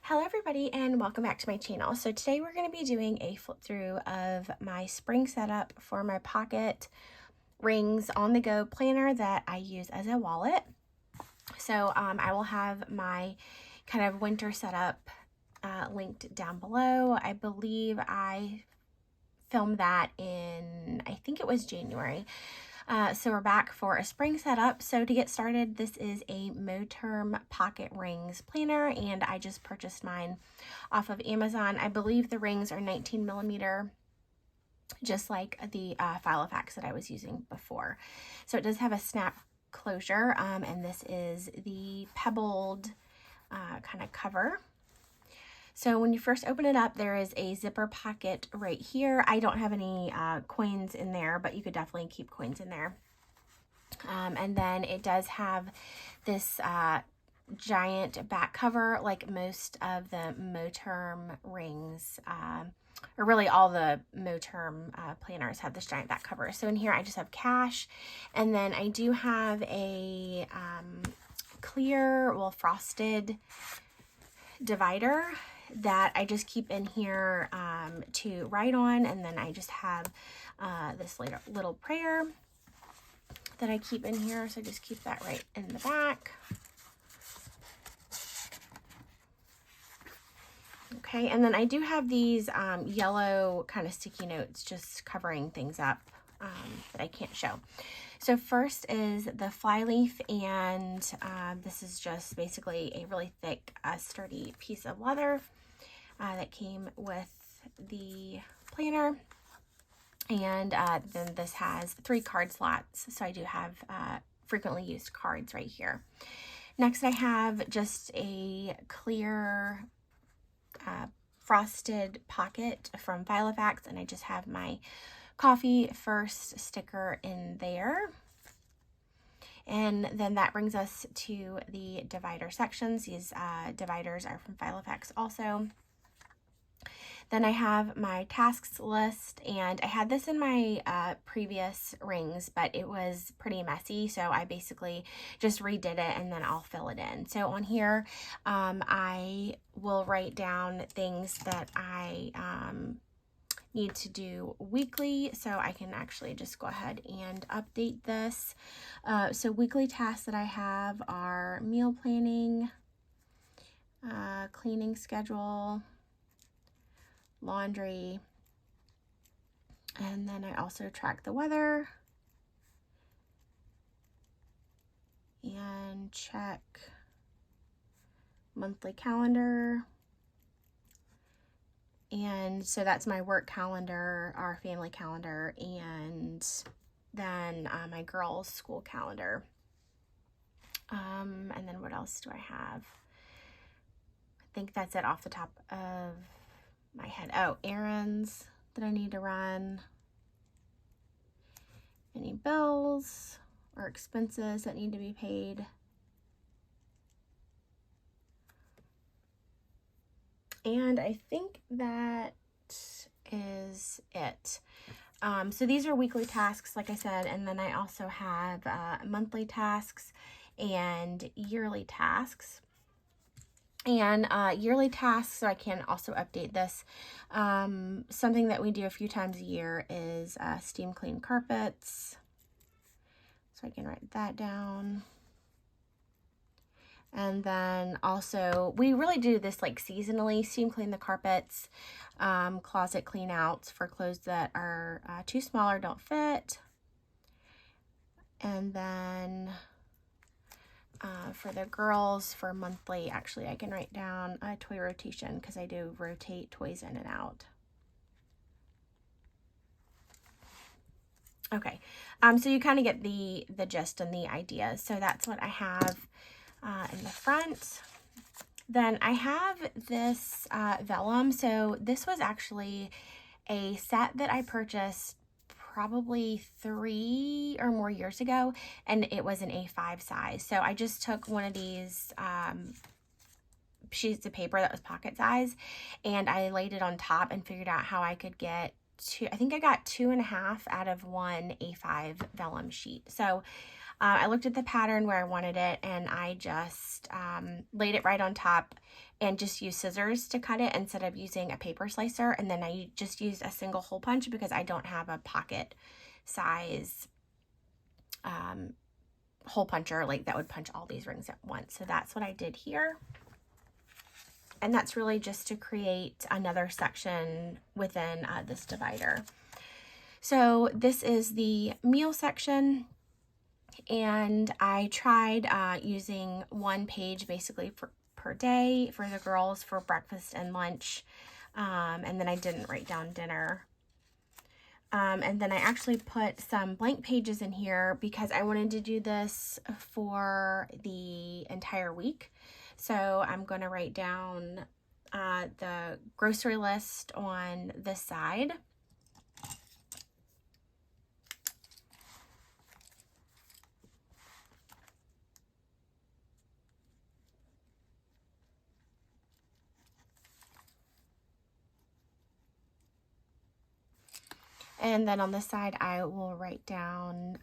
Hello everybody and welcome back to my channel. So today we're going to be doing a flip through of my spring setup for my pocket rings on the go planner that I use as a wallet. So I will have my kind of winter setup linked down below. I believe I filmed that in, I think it was January. So we're back for a spring setup. So to get started, this is a Moterm pocket rings planner, and I just purchased mine off of Amazon. I believe the rings are 19 millimeter, just like the Filofax that I was using before. So it does have a snap closure, and this is the pebbled kind of cover. So when you first open it up, there is a zipper pocket right here. I don't have any coins in there, but you could definitely keep coins in there. And then it does have this giant back cover, like most of the Moterm rings, or really all the Moterm planners have this giant back cover. So in here I just have cash, and then I do have a clear, well, frosted divider that I just keep in here to write on, and then I just have this little prayer that I keep in here, so I just keep that right in the back. Okay, and then I do have these yellow kind of sticky notes just covering things up that I can't show. So first is the flyleaf, and this is just basically a really thick, sturdy piece of leather that came with the planner. And then this has 3 card slots, so I do have frequently used cards right here. Next, I have just a clear frosted pocket from Filofax, and I just have my coffee first sticker in there. And then that brings us to the divider sections. These dividers are from Filofax also. Then I have my tasks list, and I had this in my previous rings, but it was pretty messy, so I basically just redid it and then I'll fill it in. So on here, I will write down things that I need to do weekly, so I can actually just go ahead and update this. So weekly tasks that I have are meal planning, cleaning schedule, laundry, and then I also track the weather and check monthly calendar. And so that's my work calendar, our family calendar, and then my girls' school calendar. And then what else do I have? I think that's it off the top of my head. Oh, errands that I need to run, any bills or expenses that need to be paid. And I think that is it. So these are weekly tasks, like I said, and then I also have monthly tasks and yearly tasks. And yearly tasks, so I can also update this. Something that we do a few times a year is steam clean carpets. So I can write that down. And then also, we really do this like seasonally, steam clean the carpets, closet clean outs for clothes that are too small or don't fit. And then for the girls, for monthly, actually I can write down a toy rotation because I do rotate toys in and out. Okay, so you kind of get the gist and the idea. So that's what I have in the front. Then I have this vellum. So this was actually a set that I purchased probably 3 or more years ago, and it was an A5 size. So I just took one of these sheets of paper that was pocket size, and I laid it on top and figured out how I could get I think I got 2.5 out of one A5 vellum sheet. So I looked at the pattern where I wanted it, and I just laid it right on top and just used scissors to cut it instead of using a paper slicer. And then I just used a single hole punch because I don't have a pocket size hole puncher like that would punch all these rings at once. So that's what I did here. And that's really just to create another section within this divider. So this is the meal section, and I tried using one page basically per day for the girls for breakfast and lunch, and then I didn't write down dinner. And then I actually put some blank pages in here because I wanted to do this for the entire week. So I'm going to write down the grocery list on this side. And then on this side, I will write down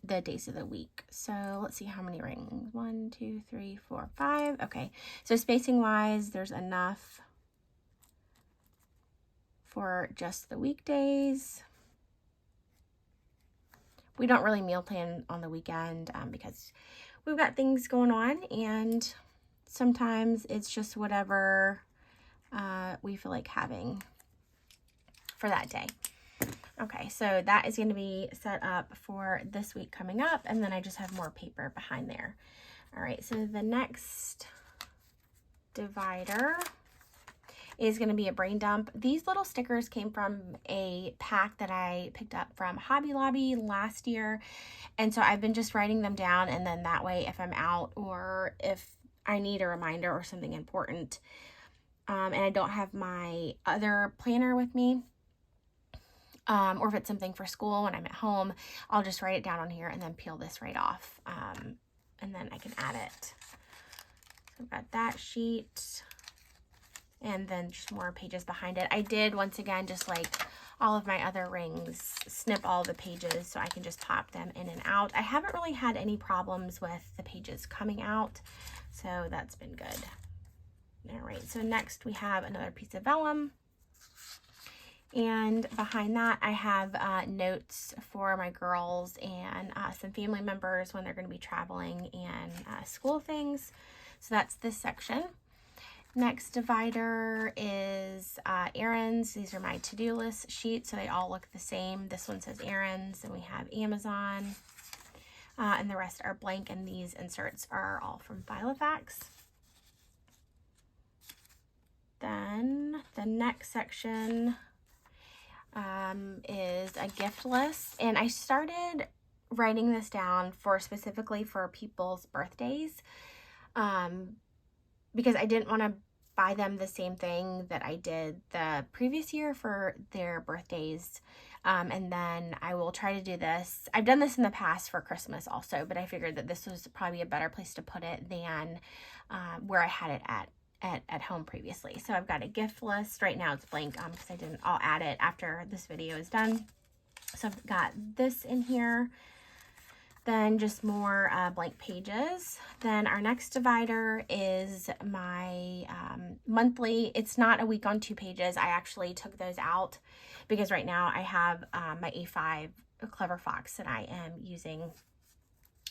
the days of the week. So let's see how many rings. 1, 2, 3, 4, 5. Okay, so spacing wise, there's enough for just the weekdays. We don't really meal plan on the weekend because we've got things going on, and sometimes it's just whatever we feel like having for that day. Okay, so that is going to be set up for this week coming up, and then I just have more paper behind there. All right, so the next divider is going to be a brain dump. These little stickers came from a pack that I picked up from Hobby Lobby last year, and so I've been just writing them down, and then that way if I'm out or if I need a reminder or something important, and I don't have my other planner with me, or if it's something for school when I'm at home, I'll just write it down on here and then peel this right off. And then I can add it. So I've got that sheet and then just more pages behind it. I did, once again, just like all of my other rings, snip all the pages so I can just pop them in and out. I haven't really had any problems with the pages coming out, so that's been good. All right, so next we have another piece of vellum. And behind that, I have notes for my girls and some family members when they're going to be traveling and school things. So that's this section. Next divider is errands. These are my to-do list sheets, so they all look the same. This one says errands, and we have Amazon, and the rest are blank, and these inserts are all from Filofax. Then the next section is a gift list, and I started writing this down specifically for people's birthdays, because I didn't want to buy them the same thing that I did the previous year for their birthdays. And then I will try to do this. I've done this in the past for Christmas also, but I figured that this was probably a better place to put it than where I had it at home previously. So I've got a gift list. Right now it's blank because I'll add it after this video is done. So I've got this in here. Then just more blank pages. Then our next divider is my monthly. It's not a week on 2 pages. I actually took those out because right now I have my A5 Clever Fox that I am using.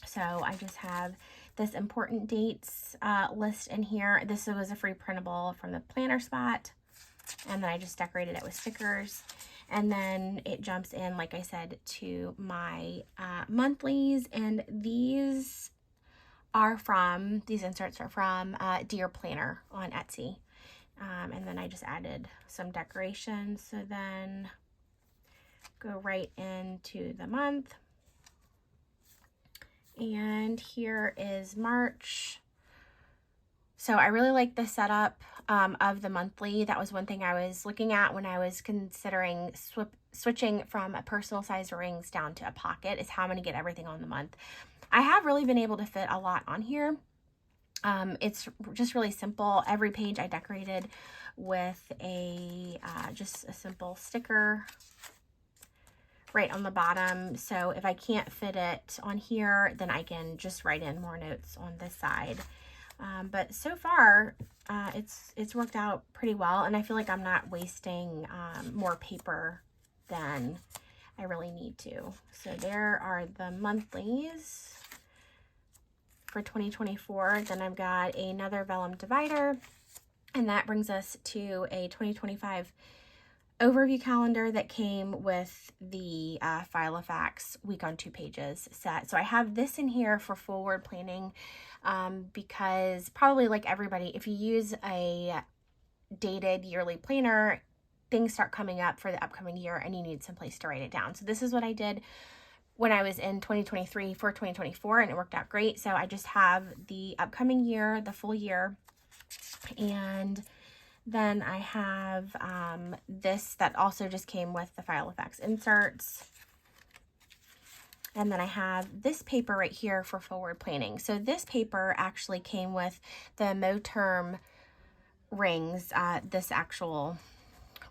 So I just have this important dates list in here. This was a free printable from the planner spot, and then I just decorated it with stickers. And then it jumps in, like I said, to my monthlies, and these inserts are from Dear Planner on Etsy. And then I just added some decorations. So then go right into the month. And here is March. So I really like the setup of the monthly. That was one thing I was looking at when I was considering switching from a personal size rings down to a pocket, is how I'm going to get everything on the month. I have really been able to fit a lot on here. It's just really simple. Every page I decorated with just a simple sticker right on the bottom. So if I can't fit it on here, then I can just write in more notes on this side. But so far, it's worked out pretty well, and I feel like I'm not wasting more paper than I really need to. So there are the monthlies for 2024. Then I've got another vellum divider, and that brings us to a 2025 overview calendar that came with the Filofax week on 2 pages set. So I have this in here for forward planning because probably like everybody, if you use a dated yearly planner, things start coming up for the upcoming year and you need some place to write it down. So this is what I did when I was in 2023 for 2024, and it worked out great. So I just have the upcoming year, the full year, and then I have this that also just came with the Filofax inserts. And then I have this paper right here for forward planning. So this paper actually came with the Moterm rings, this actual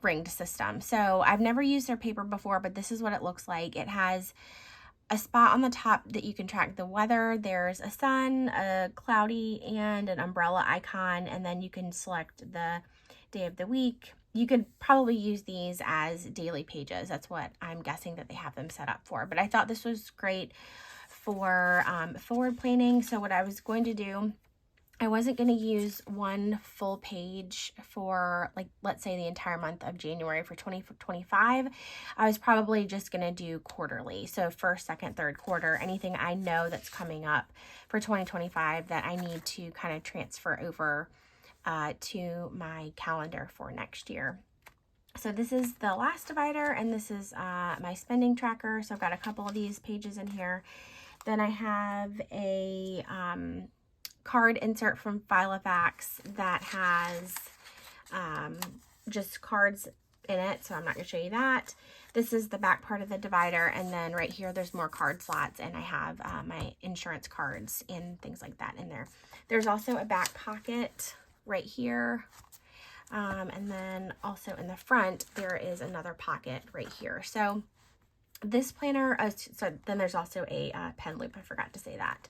ringed system. So I've never used their paper before, but this is what it looks like. It has a spot on the top that you can track the weather. There's a sun, a cloudy, and an umbrella icon, and then you can select the day of the week. You could probably use these as daily pages. That's what I'm guessing that they have them set up for. But I thought this was great for forward planning. So what I was going to do, I wasn't going to use one full page for, like, let's say the entire month of January for 2025. I was probably just going to do quarterly. So first, second, third quarter, anything I know that's coming up for 2025 that I need to kind of transfer over to my calendar for next year. So this is the last divider, and this is my spending tracker. So I've got a couple of these pages in here. Then I have a card insert from Filofax that has just cards in it, so I'm not going to show you that. This is the back part of the divider, and then right here there's more card slots, and I have my insurance cards and things like that in there. There's also a back pocket right here, and then also in the front there is another pocket right here. So this planner, so then there's also a pen loop, I forgot to say that.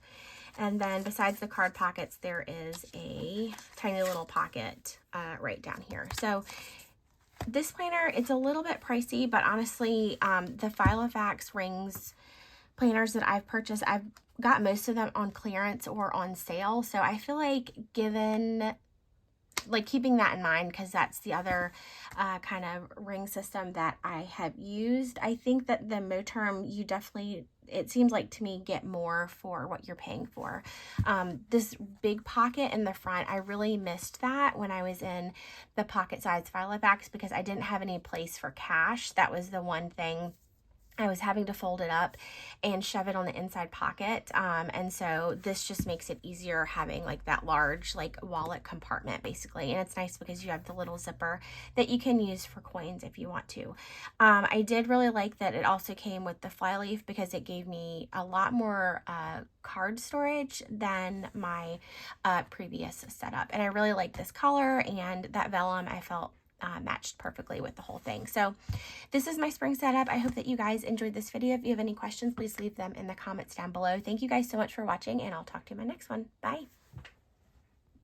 And then besides the card pockets, there is a tiny little pocket right down here. So this planner, it's a little bit pricey, but honestly, the Filofax rings planners that I've purchased, I've got most of them on clearance or on sale. So I feel like keeping that in mind, because that's the other kind of ring system that I have used. I think that the Moterm, you definitely, it seems like to me, get more for what you're paying for. This big pocket in the front, I really missed that when I was in the pocket size Filofax because I didn't have any place for cash. That was the one thing. I was having to fold it up and shove it on the inside pocket. And so this just makes it easier having like that large like wallet compartment basically. And it's nice because you have the little zipper that you can use for coins if you want to. I did really like that it also came with the flyleaf because it gave me a lot more card storage than my previous setup. And I really like this color, and that vellum I felt matched perfectly with the whole thing. So this is my spring setup. I hope that you guys enjoyed this video. If you have any questions, please leave them in the comments down below. Thank you guys so much for watching, and I'll talk to you in my next one. Bye.